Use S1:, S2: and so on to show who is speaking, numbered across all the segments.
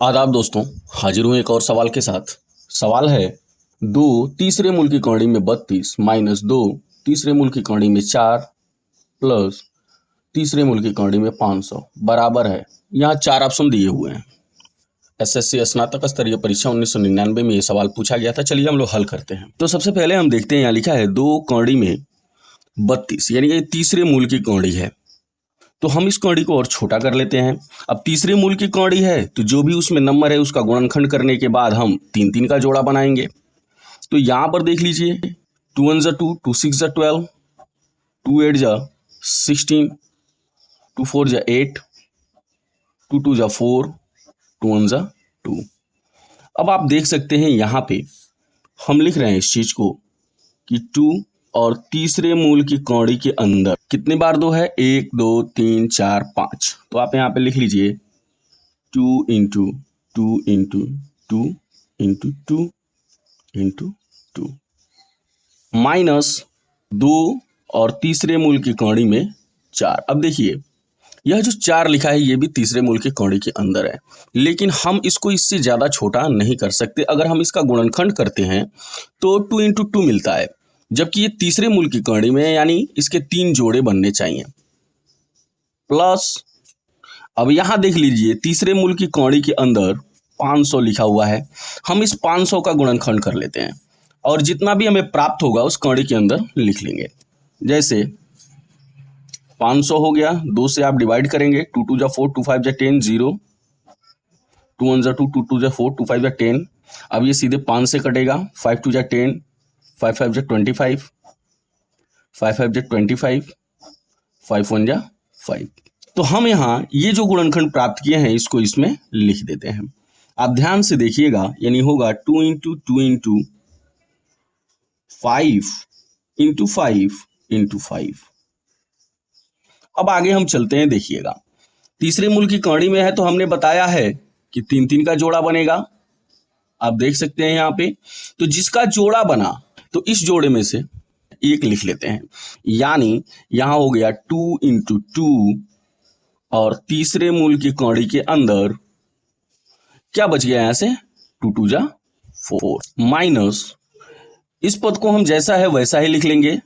S1: आदाब दोस्तों, हाजिर हूँ एक और सवाल के साथ। सवाल है, दो तीसरे मूल की कौड़ी में 32 माइनस दो तीसरे मूल की कौड़ी में 4 प्लस तीसरे मूल की कौड़ी में 500 बराबर है। यहाँ चार ऑप्शन दिए हुए हैं। एसएससी स्नातक स्तरीय परीक्षा 1999 में ये सवाल पूछा गया था। चलिए हम लोग हल करते हैं। तो सबसे पहले हम देखते हैं, यहाँ लिखा है दो कौड़ी में 32, यानी कि तीसरे मूल की कौड़ी है। तो हम इस कौड़ी को और छोटा कर लेते हैं। अब तीसरे मूल की कौड़ी है तो जो भी उसमें नंबर है उसका गुणनखंड करने के बाद हम तीन तीन का जोड़ा बनाएंगे। तो यहाँ पर देख लीजिए, 2 1 2, 2 6 12, 2 8 16, 2 4 8, 2 2 4, 2 1 2। अब आप देख सकते हैं यहाँ पे हम लिख रहे हैं इस चीज को कि 2 और तीसरे मूल की कौड़ी के अंदर कितने बार दो है, 1 2 3 4 5। तो आप यहाँ पे लिख लीजिए 2 into 2 into 2 into 2 into 2 minus 2 और तीसरे मूल की कौड़ी में 4। अब देखिए, यह जो 4 लिखा है ये भी तीसरे मूल की कौड़ी के अंदर है, लेकिन हम इसको इससे ज़्यादा छोटा नहीं कर सकते। अगर हम इसका गुणनखंड करते हैं तो 2 इंटू 2 मिलता है, जबकि ये तीसरे मूल की कौड़ी में है, यानी इसके 3 जोड़े बनने चाहिए। प्लस अब यहाँ देख लीजिए, तीसरे मूल की कौड़ी के अंदर 500 लिखा हुआ है। हम इस 500 का गुणनखंड कर लेते हैं और जितना भी हमें प्राप्त होगा उस कौड़ी के अंदर लिख लेंगे। जैसे 500 हो गया, 2 से आप डिवाइड करेंगे, 2 2 4, 2 5 10, 0, 2 1 2, 2 2 4, 2 5 10। अब ये सीधे 5 से कटेगा, 5 2 10, 5 5 25, 5 5 25, 5 1 5। तो हम यहाँ ये जो गुणनखंड प्राप्त किए हैं इसको इसमें लिख देते हैं। आप ध्यान से देखिएगा, यानी होगा 2 इंटू 2 इंटू 5 इंटू 5 इंटू 5। अब आगे हम चलते हैं, देखिएगा तीसरे मूल की कौड़ी में है तो हमने बताया है कि 3 3 का जोड़ा बनेगा। आप देख सकते हैं यहाँ पे, तो जिसका जोड़ा बना तो इस जोड़े में से एक लिख लेते हैं, यानी यहाँ हो गया 2 इंटू 2 और तीसरे मूल की कौड़ी के अंदर क्या बच गया, यहाँ से 2 2 4 माइनस इस पद को हम जैसा है वैसा ही लिख लेंगे,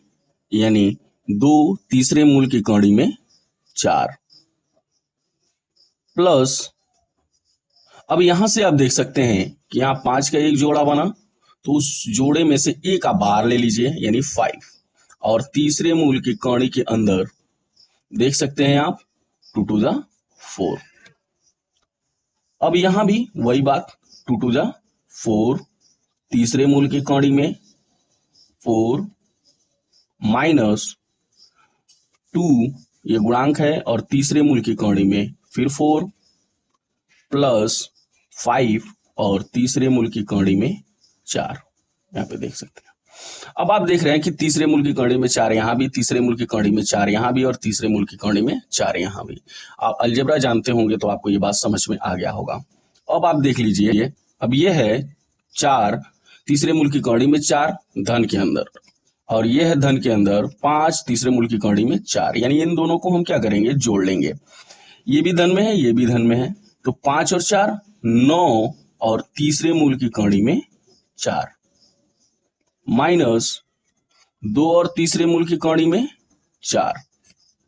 S1: यानी 2 तीसरे मूल की कौड़ी में 4 प्लस अब यहां से आप देख सकते हैं कि यहाँ 5 का एक जोड़ा बना, तो उस जोड़े में से एक आप बाहर ले लीजिए, यानी 5, और तीसरे मूल की कौड़ी के अंदर देख सकते हैं आप 2 2 4। अब यहां भी वही बात, 2 2 4, तीसरे मूल की कौड़ी में 4 माइनस 2, ये गुणांक है, और तीसरे मूल की कौड़ी में फिर 4 प्लस 5 और तीसरे मूल की कौड़ी में 4। यहाँ पे देख सकते हैं। अब आप देख रहे हैं कि तीसरे मूल की कौड़ी में 4 यहाँ भी, तीसरे मूल की कौड़ी में 4 यहाँ भी, और तीसरे मूल की कौड़ी में 4 यहाँ भी। आप अलजेब्रा जानते होंगे तो आपको ये बात समझ में आ गया होगा। अब आप देख लीजिए, अब ये है 4 तीसरे मूल की कौड़ी में 4 धन के अंदर, और ये है धन के अंदर 5 तीसरे मूल की कौड़ी में 4, यानी इन दोनों को हम क्या करेंगे, जोड़ लेंगे। ये भी धन में है, ये भी धन में है, तो 5 और 4 9, और तीसरे मूल की कौड़ी में 4 माइनस 2 और तीसरे मूल की कौड़ी में 4।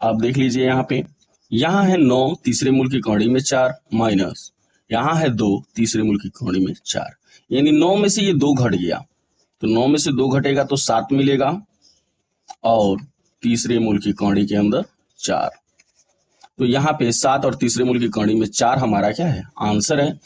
S1: आप देख लीजिए यहाँ पे, यहाँ है 9 तीसरे मूल की कौड़ी में 4 माइनस यहाँ है 2 तीसरे मूल की कौड़ी में 4, यानी 9 में से ये 2 घट गया, तो 9 में से 2 घटेगा तो 7 मिलेगा, और तीसरे मूल की कौड़ी के अंदर 4। तो यहाँ पे 7 और तीसरे मूल की कौड़ी में 4 हमारा क्या है, आंसर है।